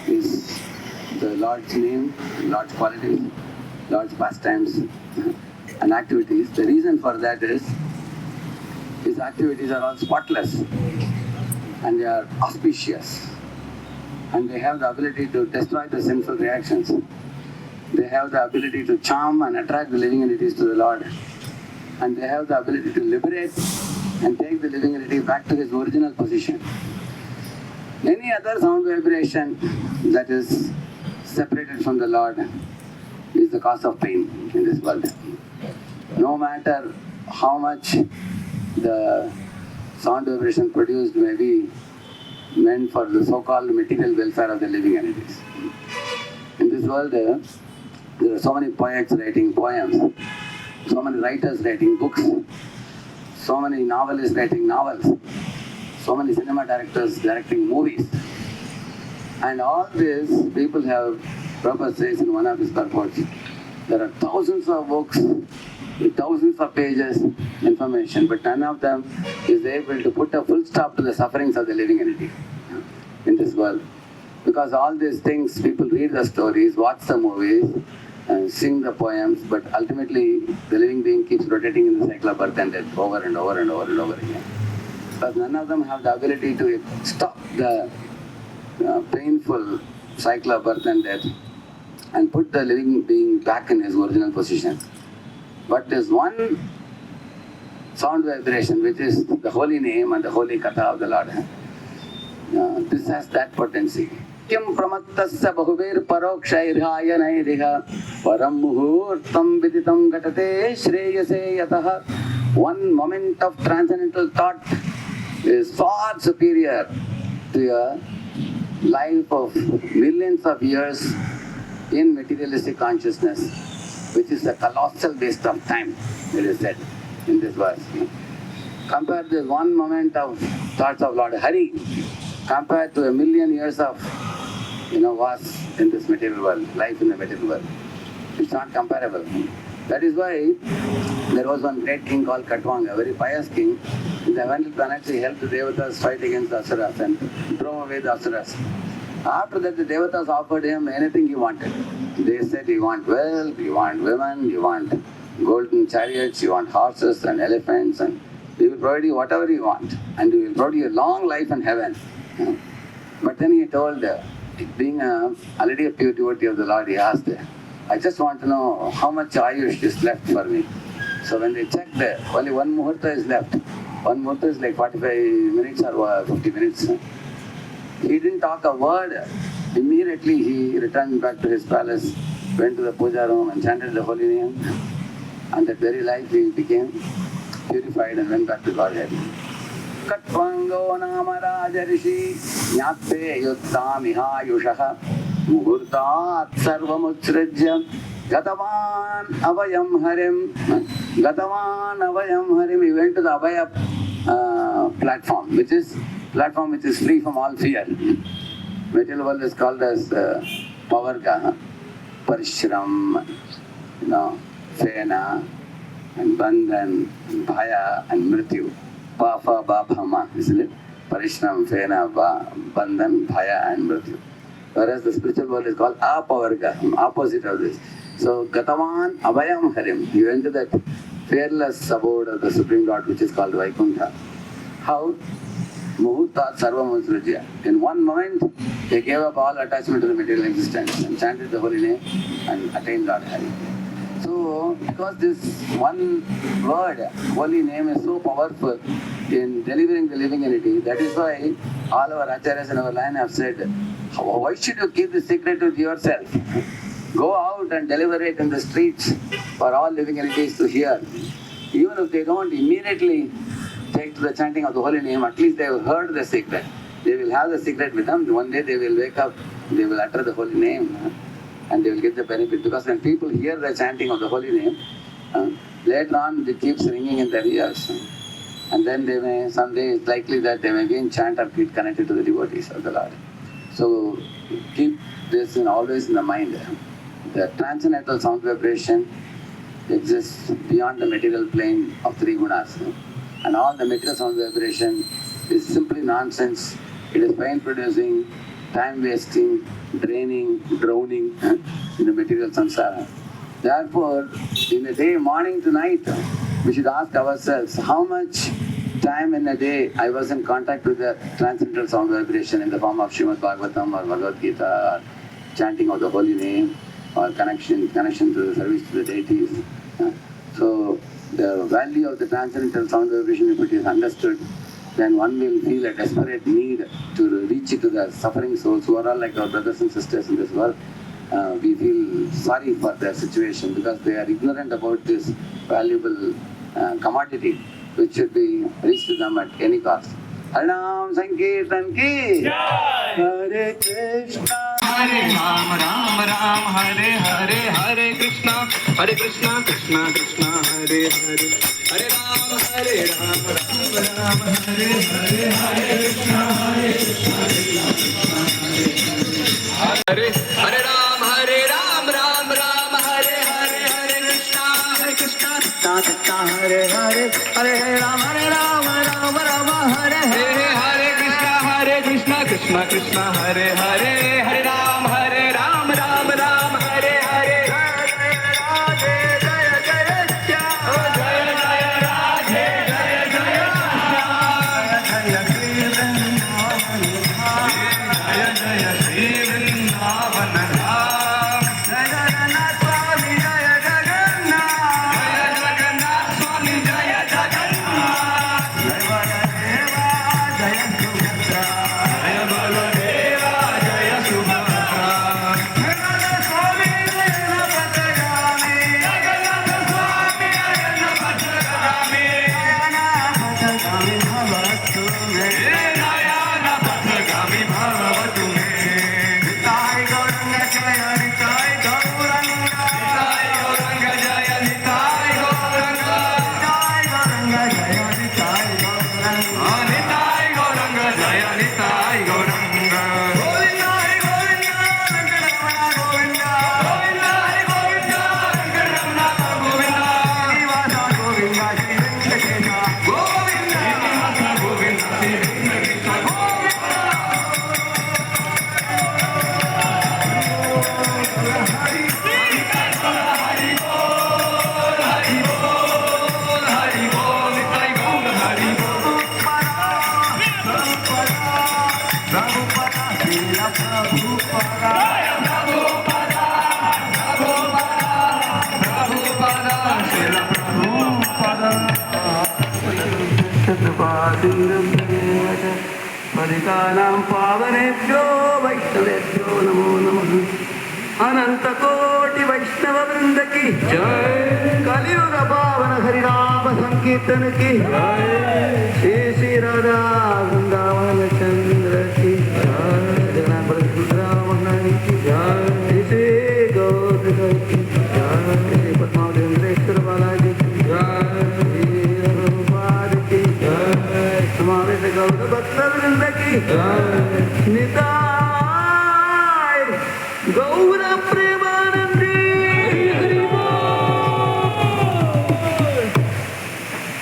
is the Lord's name, Lord's qualities, Lord's pastimes and activities. The reason for that is his activities are all spotless and they are auspicious and they have the ability to destroy the sinful reactions. They have the ability to charm and attract the living entities to the Lord, and they have the ability to liberate and take the living entity back to his original position. Any other sound vibration that is separated from the Lord is the cause of pain in this world. No matter how much the sound vibration produced may be meant for the so-called material welfare of the living entities. In this world, there are so many poets writing poems, so many writers writing books, so many novelists writing novels, so many cinema directors directing movies. And all this, people have, Prabhupada says in one of his purports, there are thousands of books, with thousands of pages, information, but none of them is able to put a full stop to the sufferings of the living entity in this world. Because all these things, people read the stories, watch the movies, and sing the poems, but ultimately the living being keeps rotating in the cycle of birth and death over and over and over and over again. But none of them have the ability to stop the painful cycle of birth and death and put the living being back in his original position. But there's one sound vibration, which is the holy name and the holy katha of the Lord. This has that potency. Kim pramattasya bahubir parokshairhayanaidiha param muhurtam viditam gatate shreyase yataha. One moment of transcendental thought is far superior to a life of millions of years in materialistic consciousness, which is a colossal waste of time, it is said in this verse. Compare this one moment of thoughts of Lord Hari, compared to a million years of was in this material world, life in the material world. It's not comparable. That is why there was one great king called Katwanga, a very pious king. In the heavenly planets, he helped the Devatas fight against the Asuras and drove away the Asuras. After that, the Devatas offered him anything he wanted. They said, you want wealth, you want women, you want golden chariots, you want horses and elephants, and we will provide you whatever you want, and we will provide you a long life in heaven. But then he told, being already a pure devotee of the Lord, he asked, I just want to know how much ayush is left for me. So when they checked, only one muhurta is left. One muhurta is like 45 minutes or 50 minutes. He didn't talk a word. Immediately he returned back to his palace, went to the puja room and chanted the holy name. And that very life he became purified and went back to Godhead. Katvango nama rajarishi jnate yuttam ihayushaha muhurtat sarvamutsrajya gatavan avayam harim. Gatavan avayam harim. He went to the Abhaya platform, which is free from all fear. Material world is called as Pavarga, Parishram, Fena, and Bandhan, and Bhaya, and Mrityu. Pafa, Babhama, isn't it? Parishram, Fena, Bandhan, Bhaya, and Mrityu. Whereas the spiritual world is called Apavarga, opposite of this. So, Gatavan Abhayam Harim. He went to that fearless abode of the Supreme Lord, which is called Vaikuntha. How? Muhurtat Sarvamusrajya. In one moment, he gave up all attachment to the material existence and chanted the holy name and attained Lord Hari. So, because this one word, holy name, is so powerful in delivering the living entity, that is why all our acharyas in our line have said, why should you keep the secret with yourself? Go out and deliver it in the streets for all living entities to hear. Even if they don't immediately take to the chanting of the holy name, at least they have heard the secret. They will have the secret with them. One day they will wake up, they will utter the holy name, and they will get the benefit. Because when people hear the chanting of the holy name, later on it keeps ringing in their ears. And then they may, someday it's likely that they may again chant or get connected to the devotees of the Lord. So keep this always in the mind. The transcendental sound vibration exists beyond the material plane of three gunas. And all the material sound vibration is simply nonsense. It is pain producing, time wasting, draining, drowning in the material samsara. Therefore, in a day, morning to night, we should ask ourselves how much time in a day I was in contact with the transcendental sound vibration in the form of Srimad Bhagavatam or Bhagavad Gita, or chanting of the holy name, or connection to the service to the deities. So the value of the transcendental sound vibration, if it is understood, then one will feel a desperate need to reach to the suffering souls who are all like our brothers and sisters in this world. We feel sorry for their situation because they are ignorant about this valuable commodity which should be reached to them at any cost. Harinam Sankirtan ki Jai! Hare Krishna Hare Ram, Ram Ram, Hare Hare, Hare Krishna, Krishna Krishna, Hare Hare, Hare Ram, Hare Ram, Ram Ram, Hare Hare, Hare Krishna, Hare Hare Ram, Hare Ram, Ram Ram, Hare Hare, Hare Krishna, Krishna Hare Hare, Hare Ram, Ram Ram, Hare Hare Krishna, Krishna Krishna, Hare Hare, Hare Ram, Ram Ram, Hare Hare, Radhe Jaya Jaya Shyam, Jaya Jaya Radhe, Jaya Jaya Shyam, Jaya Shri Vrindavan Dham, Jaya Jaya Shri Vrindavan Dham, Jaya Jagannath Swami, Jaya Jagannath, Jaya Jagannath Swami, Jaya Jagannath, Jaya Baladeva, Jaya Subhadra, Jaya Baladeva, Jaya Subhadra, Jagannath Swami, Jaya Patagami, Jagannath Swami, Jaya Patagami, Jaya Patagami Bhavatu me, Jaya Patagami Bhavatu me, Nitai Gauranga Jaya, Nitai Gauranga, Nitai Gauranga Jaya, Nitai Gauranga, Nitai Gauranga Jaya, Nitai Gauranga, Nitai Gauranga Jaya, Nitai Gauranga, Govinda Govinda, Venkatramana Govinda, Govinda Govinda, Venkatramana Govinda, Srinivasa Govinda, Shri Venkatesha Govinda, Srinivasa Govinda, Shri Venkatesha Govinda. Padikalam pavanebhyo vaishnavebhyo namo namah. Ananta koti vaishnava vrinda ki jai. Kaliyuga pavana Harinam Sankirtan ki jai. Shri Shri Radha Vrindavana Chandra ki jai. Janapad Sudravana ki jai. Shri Shri Gauranga ki jai. Shri Padmaudendreshwar Balaji ki jai. Shri Prabhupada ki jai. Samaveta Gaura Bhakta Vrinda ki jai. Nitai Gaura Prema